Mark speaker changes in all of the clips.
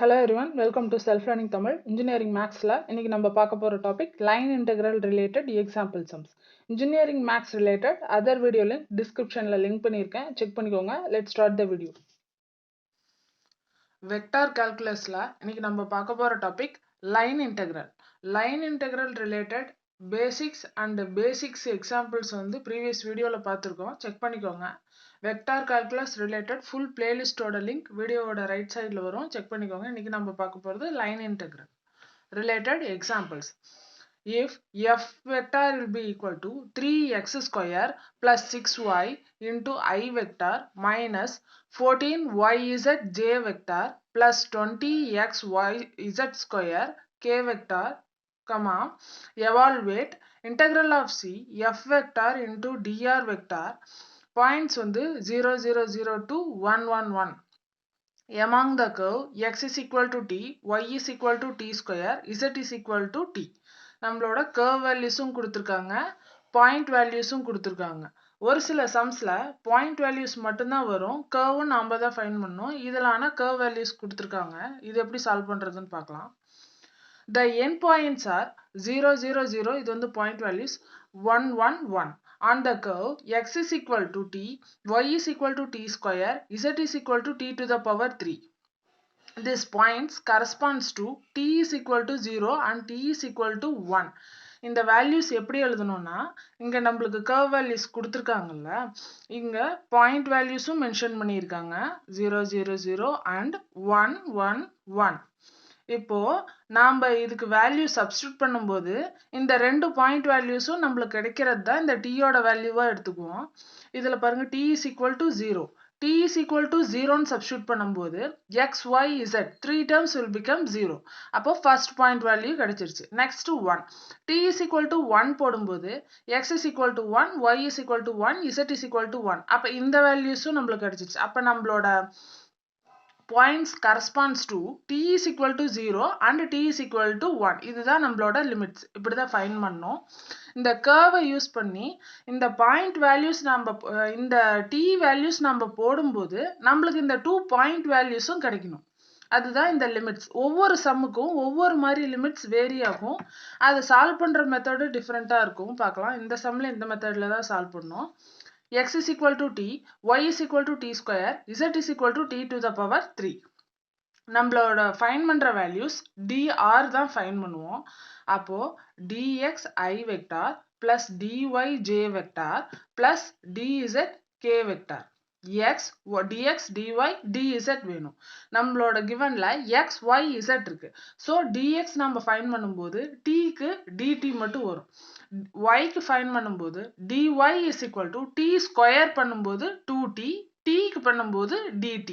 Speaker 1: Hello everyone, welcome to Self-Learning Tamil. Engineering Mathsல இன்னைக்கு நம்ம பார்க்க போற topic line integral related example sums. Engineering Maths related other video link descriptionல link பண்ணியிருக்கேன், check பண்ணிக்கோங்க. Let's start the video. Vector calculusல இன்னைக்கு நம்ம பார்க்க போற topic line integral. Line integral related basics and basics examples வந்து previous videoல பார்த்திருக்கோம், செக் பண்ணிக்கோங்க. Vector calculus related full playlist ஓட link வீடியோவோட ரைட் சைடில் வரும், செக் பண்ணிக்கோங்க. இன்னைக்கு நம்ம பார்க்க போகிறது line integral related examples. If f vector will be equal to 3x square plus 6y into I vector minus 14yz j vector plus 20xyz square k vector, comma, evaluate integral of c f vector into dr vector points வந்து 0 0 0 to 1 1 1 among the curve x is equal to t, y is equal to t square, z is equal to t. நம்மளோட curve valuesம் கொடுத்திருக்காங்க, point valuesம் கொடுத்திருக்காங்க. ஒரு சில sumsல point values மட்டும்தான் வரும், curve நாம தான் find பண்ணணும். இதலான curve values கொடுத்திருக்காங்க, இது எப்படி solve பண்றதுன்னு பார்க்கலாம். The endpoints are 0 0 0, இது வந்து point values, 1 1 1. On the curve x is equal to t, y is equal to t square, z is equal to t to the power 3. This points corresponds to t is equal to 0 and t is equal to 1. இந்த values எப்படி எழுதணும்னா, இங்க நம்மளுக்கு curve values கொடுத்திருக்காங்கல்ல, இங்க point valuesம் mention பண்ணியிருக்காங்க, 0 0 0 and 1 1 1. இப்போ நாம இதுக்கு வேல்யூ சப்ஸ்டிட்யூட் பண்ணும்போது இந்த ரெண்டு பாயிண்ட் வேல்யூஸும் நம்மளுக்கு கிடைக்கிறது தான் இந்த t ஓட வேல்யூவா எடுத்துக்குவோம். இதுல பாருங்க t is equal to 0. t is equal to 0 ன்னு சப்ஸ்டிட்யூட் பண்ணும்போது x, y, z three terms will become 0. அப்போ ஃபர்ஸ்ட் பாயிண்ட் வேல்யூ கிடைச்சிருச்சு. Next 1. t is equal to 1 போடும்போது x is equal to 1, y is equal to 1, z is equal to 1. அப்ப இந்த வேல்யூஸும் நம்மளுக்கு கிடைச்சிருச்சு. அப்ப நம்மளோட points corresponds to t is equal to 0 and t is equal to 1. இதுதான் நம்மளோட லிமிட்ஸ். இப்படிதான் ஃபைண்ட் பண்ணோம். இந்த curve யூஸ் பண்ணி இந்த பாயிண்ட் வேல்யூஸ் நம்ம இந்த t வேல்யூஸ் நம்ம போடும்போது நம்மளுக்கு இந்த 2 பாயிண்ட் வேல்யூஸும் கிடைக்கணும். அதுதான் இந்த லிமிட்ஸ். ஒவ்வொரு சம்முக்கும் ஒவ்வொரு மாதிரி லிமிட்ஸ் வேரி ஆகும். அதை சால்வ் பண்ற மெத்தடு டிஃப்ரெண்டா இருக்கும், பார்க்கலாம். இந்த சம்ல இந்த மெத்தட்ல தான் சால்வ் பண்ணோம். x is equal to t, y is equal to t square, z is equal to t to the power 3. நம்மளோட ஃபைண்ட் பண்ற வேல்யூஸ் dr தான் ஃபைண்ட் பண்ணுவோம். அப்போ dx I vector plus dy j vector plus dz k vector. x dx dy dz வேணும். நம்மளோட givenல x y z இருக்கு. so dx நம்ம find பண்ணும்போது t க்கு dt மட்டும் வரும். y க்கு ஃபைண்ட் பண்ணும்போது dy is equal to t square பண்ணும்போது 2t, t க்கு பண்ணும்போது dt.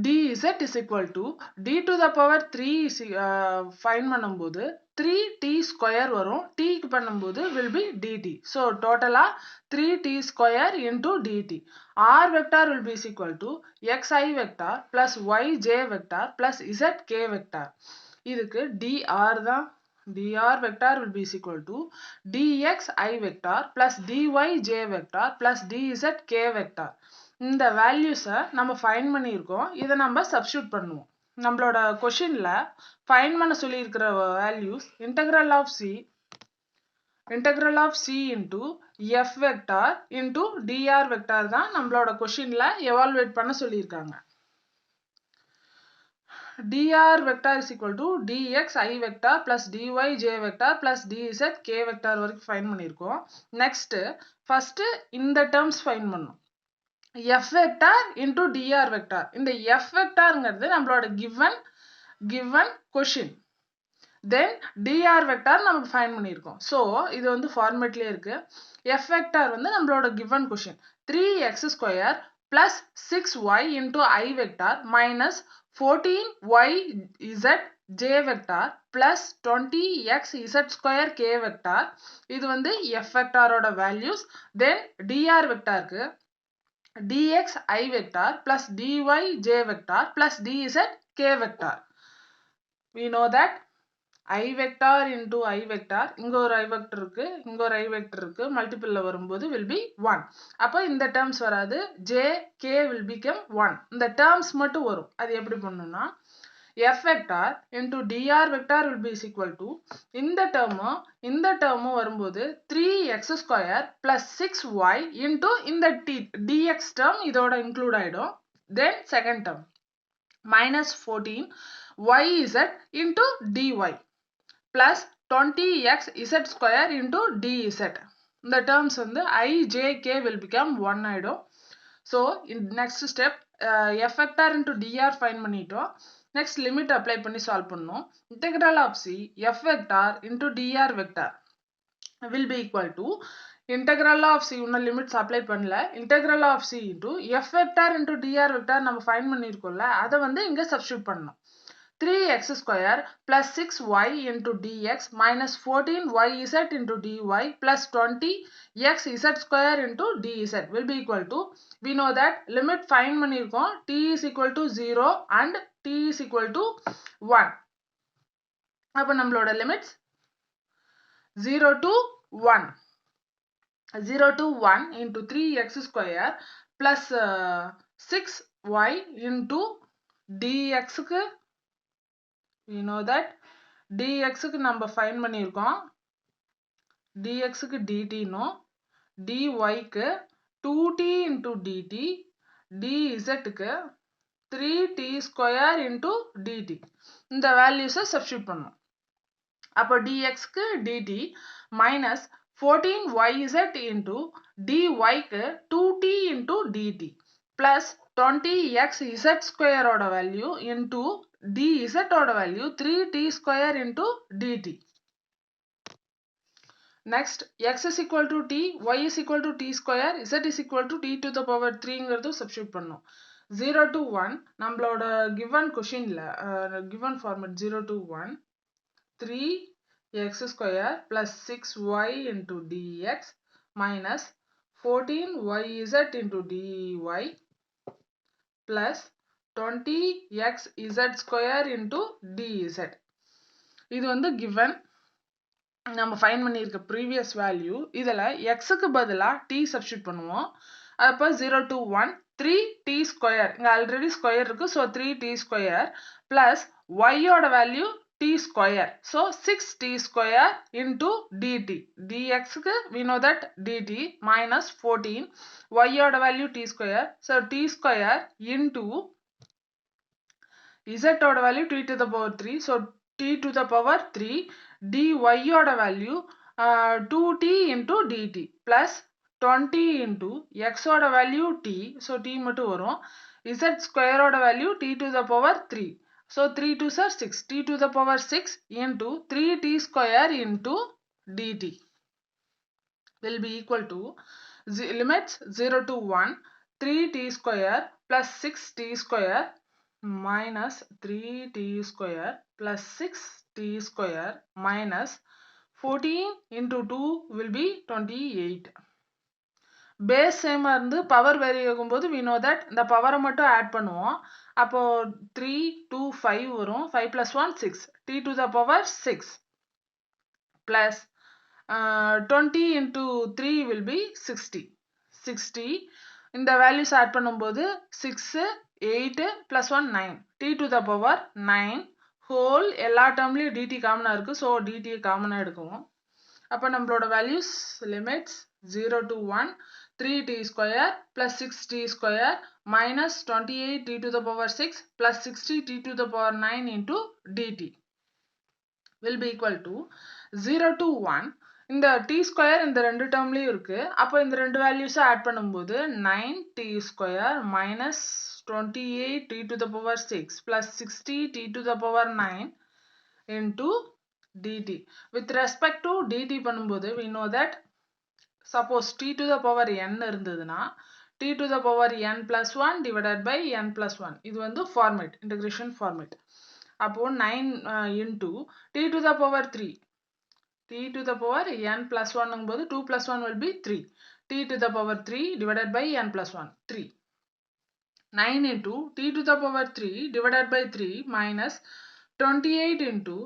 Speaker 1: dz is equal to d to the power 3 find பண்ணும்போது 3t ஸ்கொயர் வரும், t க்கு பண்ணும்போது will be dt. so டோட்டலா 3t square into dt. r vector will be equal to xi vector plus yj vector plus zk vector. இதுக்கு dr தான், dr vector will be equal to dx I vector plus dy j vector plus dz k vector. இந்த வேல்யூஸை நம்ம find பண்ணியிருக்கோம், இதை நம்ம substitute பண்ணுவோம். நம்மளோட கொஷின்ல ஃபைண்ட் பண்ண சொல்லி இருக்கிற values integral of c into f vector into dr vector தான் நம்மளோட கொஷின்ல எவாலுவேட் பண்ண சொல்லியிருக்காங்க. dr vector is equal to dx I vector plus dy j vector plus dz k vector வரைக்கும் ஃபைண்ட் பண்ணியிருக்கோம். நெக்ஸ்ட் ஃபர்ஸ்ட் இந்த டேர்ம்ஸ் ஃபைண்ட் பண்ணணும். f vector into dr vector. இந்த f vectorங்கிறது நம்மளோட given question. then dr vector நம்ம find பண்ணியிருக்கோம். so இது வந்து ஃபார்மேட்லயே இருக்கு. f vector வந்து நம்மளோட given question 3x square plus 6y into I vector minus 14yz j vector plus 20xz square k vector. இது வந்து f vector ஓட values. then dr vectorக்கு dx I vector plus dy j vector plus dz k vector. We know that I vector into I vector, இங்க ஒரு I vector இருக்கு, இங்க ஒரு I vector இருக்கு, multiple வரும்போது will be 1. அப்போ இந்த terms வராது, j, k will become 1. இந்த terms மட்டும் வரும். அது எப்படி பண்ணணும்னா, f vector into dr vector will be is equal to, இந்த term வரும்போது 3x square plus 6y into இந்த dx term இதோட include ஆயிடும். Then second term, minus 14yz into dy plus 20x z square into dz. இந்த terms வந்து I, j, k will become 1 ஆயிடும். So, in next step, f vector into dr find பண்ணிட்டோம். Next limit apply பண்ணி solve பண்ணணும். Integral of c f vector into dr vector will be equal to integral of c இன்னும் limits apply பண்ணல. Integral of c into f vector into dr vector நம்ம find பண்ணிருக்கோம்ல, அதை வந்து இங்க substitute பண்ணணும். 3x square plus 6y into dx minus 14yz into dy plus 20xz square into dz will be equal to, we know that limit find பண்ணிருக்கோம், t is equal to 0 and t is equal to 1. அப்ப நம்மளோட limits 0 to 1. 0 to 1 into 3x square plus 6y into dx க்கு we know that dx க்கு நம்ம find பண்ணிருக்கோம், dx க்கு dt no, dy க்கு 2t into dt, dz க்கு 3t square into dt. இந்த values substitute பண்ணணும். அப்போ dx க்கு dt minus 14yz into dy க்கு 2t into dt plus 20xz square ஓட value into dz ஓட value 3t square into dt. Next, x is equal to t, y is equal to t square, z is equal to t to the power 3 ங்கிறது substitute பண்ணணும். 0 to 1 நம்மளோட given questionல given format 0 to 1 3x square plus 6y into dx minus 14yz into dy plus 20xz square into dz. இது வந்து given நம்ம find பண்ணியிருக்க previous value. இதில் xக்கு பதிலா t substitute பண்ணுவோம். அப்போ 0 to 1 3t square, இங்க already square இருக்கு, so 3t square plus y ஓட value t square, so 6t square into dt. dx க்கு we know that dt minus 14, y ஓட value t square, so t square into z ஓட value t to the power 3, so t to the power 3, dy ஓட value 2t into dt plus 20 into x ஓட value t, so t மட்டும் வரும், z square ஓட value t to the power 3, so 3 2s are 6, t to the power 6 into 3t square into dt will be equal to limits 0 to 1 3t square plus 6t square minus 3t square plus 6t square minus 14 into 2 will be 28. Base same இருந்து power vary ஆகும்போது we know that இந்த power மட்டும் add பண்ணுவோம். அப்போ 3 2 5 வரும், 5 plus 1 6, t to the power 6 plus 20 into 3 will be 60. இந்த values add பண்ணும்போது 6 8 plus 1 9, t to the power 9 whole, எல்லா termலயும் dt காமனா இருக்கு, so dt காமனா எடுக்குவோம். அப்ப நம்மளோட values limits 0 to 1 3t square plus 6t square minus 28t to the power 6 plus 60t to the power 9 into dt will be equal to 0 to 1. இந்த t square இந்த ரெண்டு termலயும் இருக்கு, அப்போ இந்த ரெண்டு values add பண்ணும்போது 9t square minus 28t to the power 6 plus 60t to the power 9 into dt. With respect to dt பண்ணும்போது we know that suppose t to the power n இருந்ததுன்னா t to the power n plus 1 divided by n plus 1, இது வந்து format, integration format. அப்போ 9 into t to the power 3, t to the power n plus 1 ங்கும்போது 2 plus 1 will be 3, t to the power 3 divided by n plus 1 3. 9 into t to the power 3 divided by 3 minus 28 into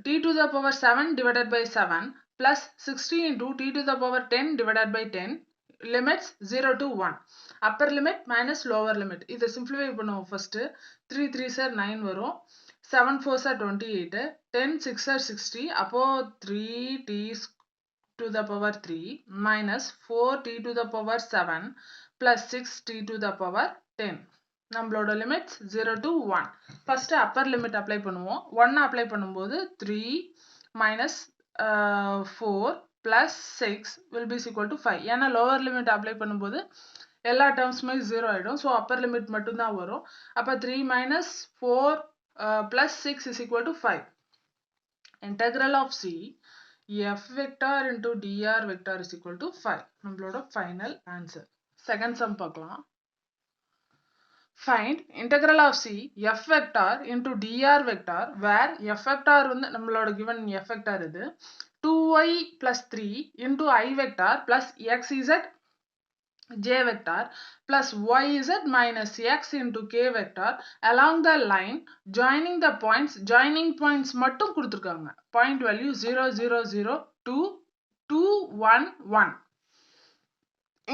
Speaker 1: t to the power 7 divided by 7 plus 60 into t to the power 10 divided by 10 limits 0 to 1. Upper limit minus lower limit. இதை simplify பண்ணுவோம் first. 3 3s are 9 வரும். 7 4s are 28. 10 6 are 60. அப்போ 3t to the power 3 minus 4t to the power 7 plus 6t to the power 10. நம்மளோட limits 0 to 1. First upper limit apply பண்ணுவோம். 1 apply பண்ணும்போது 3 minus 4 plus 6 will be equal to 5. ஏன்னா lower limit apply பண்ணும்போது எல்லா termsமே 0 ஆயிடும். So upper limit மட்டும்தான் வரும். அப்ப 3 minus 4 plus 6 is equal to 5. Integral of C f vector into dr vector is equal to 5. நம்மளோட final answer. Second sum பார்க்கலாம். Find integral of C f vector into dr vector where f vector வந்து நம்மளோட given f vector இது 2y plus 3 into I vector plus xz j vector plus yz minus x into k vector along the line joining the points மட்டும் கொடுத்திருக்காங்க. Point value 0 0 0 2 2 1 1.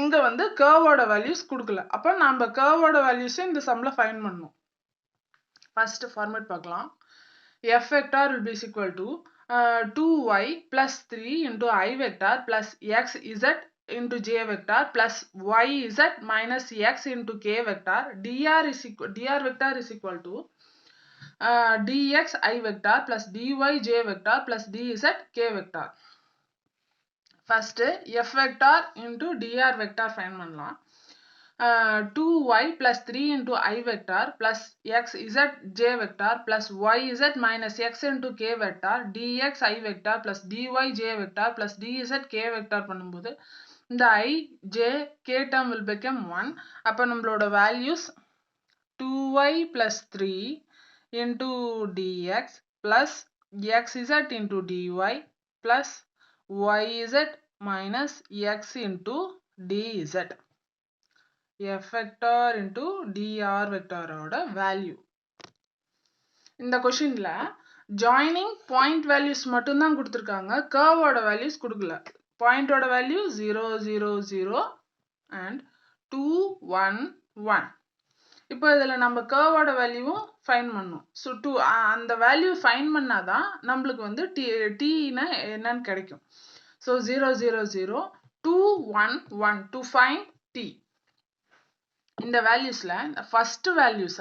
Speaker 1: இங்க வந்து curveோட values கொடுக்கல. அப்ப நாம curveோட values இந்த sumல find பண்ணணும். First format பார்க்கலாம். F vector will be equal to 2y plus 3 into I vector plus xz into j vector plus yz minus x into k vector dr vector is equal to dx I vector plus dy j vector plus dz k vector. First f vector into dr vector find பண்ணலாம். 2y plus 3 into I vector plus xz j vector plus yz minus x into k vector dx I vector plus dy j vector plus dz k vector பண்ணும்போது இந்த I j k term will become 1. அப்ப நம்மளோட values 2y plus 3 into dx plus xz into dy plus yz minus x into dz. F vector into dr vector ஓட value. இந்த questionல joining point values மட்டும்தான் கொடுத்திருக்காங்க. curve ஓட values கொடுக்கல. point ஓட value 0 0 0 and 2 1 1. இப்போ இதுல நம்ம curve ஓட value find பண்ணணும். So அந்த value find பண்ணாதான் நம்மளுக்கு வந்து t என்னன்னு கிடைக்கும். So 0 0 0 2 1 1 to find t. இந்த valuesல first values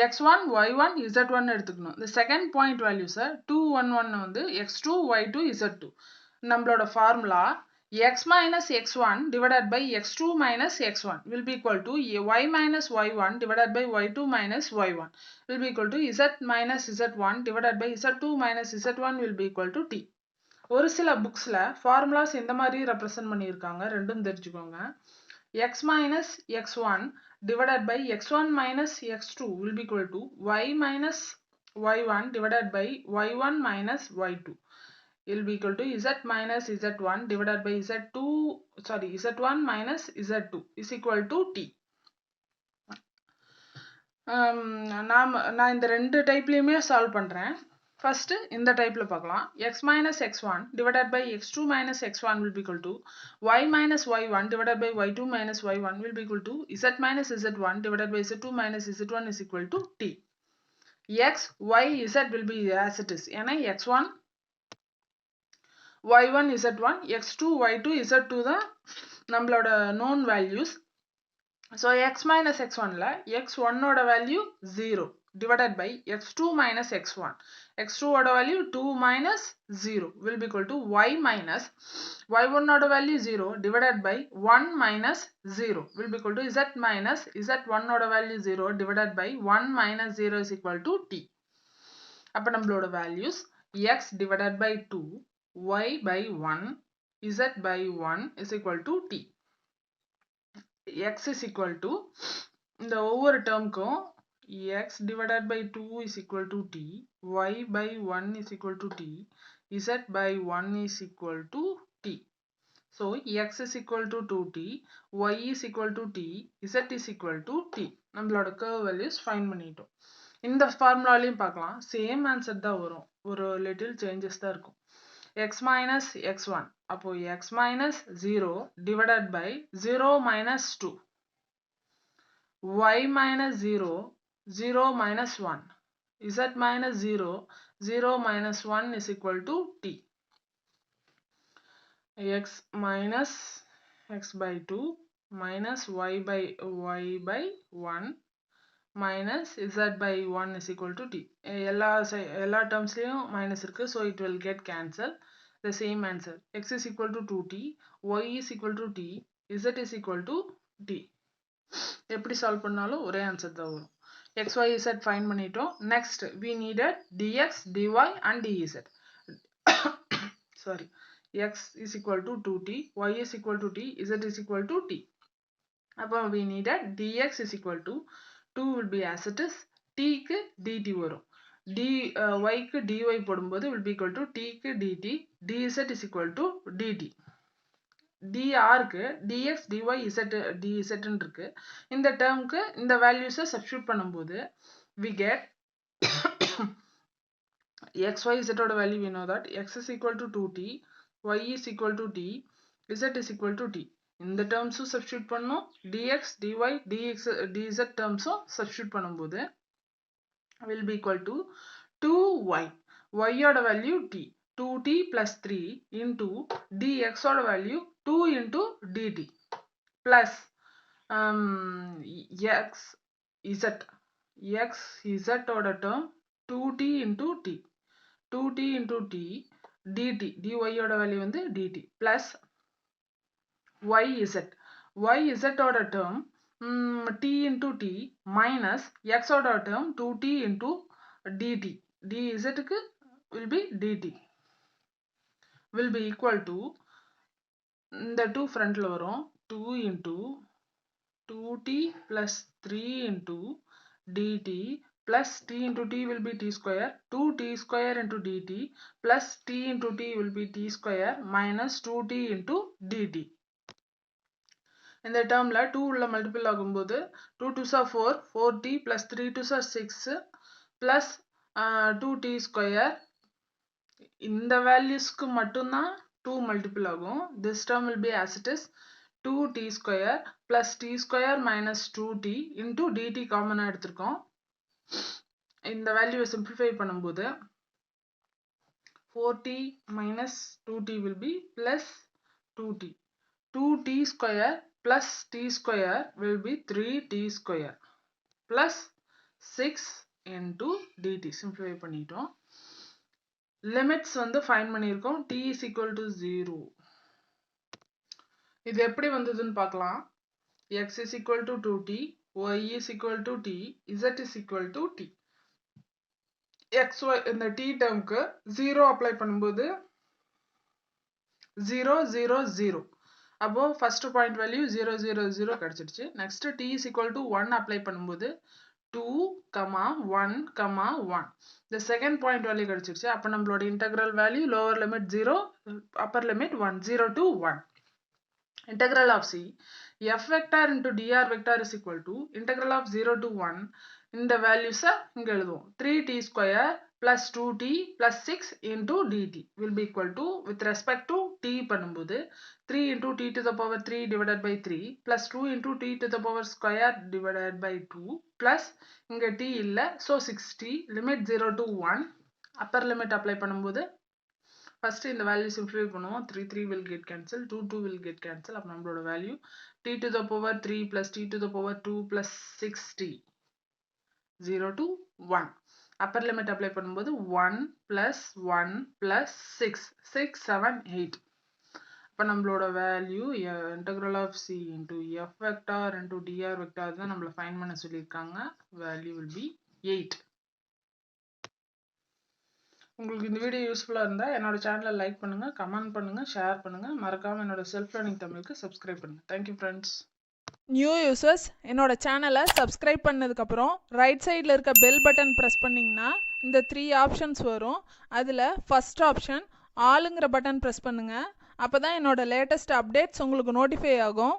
Speaker 1: x1 y1 z1 எடுத்துக்கணும். இந்த second point values 2 1 1 வந்து x2 y2 z2. நம்மளோட formula x minus x1 divided by x2 minus x1 will be equal to y minus y1 divided by y2 minus y1 will be equal to z minus z1 divided by z2 minus z1 will be equal to t. ஒரு சில புக்ஸ்ல formulas இந்த மாதிரி represent பண்ணியிருக்காங்க. ரெண்டும் தெரிஞ்சுக்கோங்க. x minus x1 divided by x1 minus x2 will be equal to y minus y1 divided by y1 minus y2 will be equal to z minus z1 divided by z1 minus z2 is equal to t. நான் இந்த ரெண்டு டைப்லயுமே solve பண்றேன். First இந்த டைப்ல பார்க்கலாம். x minus x1 divided by x2 minus x1 will be equal to y minus y1 divided by y2 minus y1 will be equal to z minus z1 divided by z2 minus z1 is equal to t. x, y, z will be as it is. ஏன்னா x1 y1 z1 x2 y2 z2 தான் நம்மளோட known values. So x minus x1 ல x1 ஓட value 0 divided by x2 minus x1. x2 ஓட value 2 minus 0 will be equal to y minus y1 ஓட value 0 divided by 1 minus 0 will be equal to z minus z1 ஓட value 0 divided by 1 minus 0 is equal to t. அப்ப நம்மளோட values x divided by 2 y by 1 z by 1 is equal to t. x is equal to இந்த ஒவ்வொரு டேர்ம்க்கும் x divided by 2 is equal to t, y by 1 is equal to t, z by 1 is equal to t. So x is equal to 2t, y is equal to t, z is equal to t. நம்மளோட curve values find பண்ணிட்டோம். இந்த ஃபார்முலாலையும் பார்க்கலாம், same answer தான் வரும், ஒரு little changes தான் இருக்கும். x minus x1, அப்போ x minus 0 divided by 0 minus 2, y minus 0, 0 minus 1, z minus 0, 0 minus 1 is equal to t. X minus x by 2 minus y by 1 minus z by 1 is equal to t. எல்லா termsலயும் minus இருக்கு, so it will get cancelled. The same answer, x is equal to 2t, y is equal to t, z is equal to t. எப்படி solve பண்ணாலும் ஒரே answer தான் வரும். x, y, z find பண்ணிட்டோம். Next we needed dx, dy and dz. Sorry, x is equal to 2t, y is equal to t, z is equal to t. அப்போ we needed dx is equal to 2 will be as it is, t க்கு dt வரும், y க்கு dy போடும்போது will be equal to t க்கு dt, dz is equal to dt. dr க்கு dx, dy, dz ன்னு இருக்கு. இந்த டேர்முக்கு இந்த வேல்யூஸை சப்ஸ்டியூட் பண்ணும்போது we get x, y, z ஓட value we know that x is equal to 2t, y is equal to t, z is equal to t. இந்த டேர்ம்ஸும் substitute பண்ணோம், dx, dy, dz டேர்ம்ஸும் சப்ஸ்டியூட் பண்ணும்போது will be equal to 2y. y ஓட value t, 2t plus 3 into dx ஓட value 2 into dt plus x z ஓட term 2t into t, 2t into t dt, dy ஓட value வந்து dt plus yz ஓட term t into t minus x ஓட term 2t into dt, dz க்கு will be dt will be equal to, இந்த 2 ஃப்ரண்ட்ல வரும், 2 into 2t plus 3 into dt plus t into t will be t square, 2t square into dt plus t into t will be t square minus 2t into dt. இந்த டேர்ம்ல 2 உள்ள multiple ஆகும்போது 2 2s are 4, 4t plus 3 2s are 6 plus 2t square. இந்த வேல்யூஸ்க்கு மட்டும்தான் 2 multiple ஆகும். This term will be as it is, 2t square plus t square minus 2t into dt காமனா எடுத்திருக்கோம். இந்த வேல்யூவை சிம்பிளிஃபை பண்ணும்போது 4t minus 2t will be plus 2t, 2t square plus t square will be 3t square plus 6 into dt. Simplify பண்ணிட்டோம். Limits வந்து find பண்ணியிருக்கோம், t is equal to 0. இது எப்படி வந்ததுன்னு பார்க்கலாம். x is equal to 2t, y is equal to t, z is equal to t. xy இந்த t டேர்முக்கு 0 apply பண்ணும்போது 0 0 0, அப்போ ஃபர்ஸ்ட் பாயிண்ட் வேல்யூ 0 0 0 கிடைச்சிடுச்சு. Next t is equal to 1 apply பண்ணும்போது 2, 1, 1. இந்த செகண்ட் பாயிண்ட் வேல்யூ கிடைச்சிருச்சு. அப்போ நம்மளோட integral value lower limit 0, upper limit 1, 0 to 1. Integral of c f vector into dr vector is equal to integral of 0 to 1. இந்த வேல்யூஸை இங்க எழுதுவோம், 3t square plus 2t plus 6 into dt will be equal to, with respect to t பண்ணும்போது 3 into t to the power 3 divided by 3 plus 2 into t to the power square divided by 2 plus இங்க t இல்ல, so 6t, limit 0 to 1. upper limit apply பண்ணும்போது first இந்த value simplify பண்ணுவோம், 3 3 will get cancelled, 2 2 will get cancelled. அப்போ நம்மளோட value t to the power 3 plus t to the power 2 plus 6t, 0 to 1. upper limit apply பண்ணும்போது 1 plus 1 plus 6, 6 7 8. அப்போ நம்மளோட value integral of c into f vector into dr vector தான் நம்மள find பண்ண சொல்லியிருக்காங்க. Value will be 8. உங்களுக்கு இந்த video யூஸ்ஃபுல்லாக இருந்தால் என்னோட சேனலை லைக் பண்ணுங்கள், கமெண்ட் பண்ணுங்கள், ஷேர் பண்ணுங்கள். மறக்காமல் என்னோட செல்ஃப் லேர்னிங் தமிழுக்கு சப்ஸ்கிரைப் பண்ணுங்கள். Thank you friends.
Speaker 2: நியூ யூசர்ஸ் என்னோட சேனலை சப்ஸ்கிரைப் பண்ணதுக்கப்புறம் ரைட் சைடில் இருக்க பெல் பட்டன் ப்ரெஸ் பண்ணிங்கன்னா இந்த 3 ஆப்ஷன்ஸ் வரும். அதில் ஃபஸ்ட் ஆப்ஷன் ஆளுங்கிற பட்டன் ப்ரெஸ் பண்ணுங்கள். அப்போ தான் என்னோட லேட்டஸ்ட் அப்டேட்ஸ் உங்களுக்கு நோட்டிஃபை ஆகும்.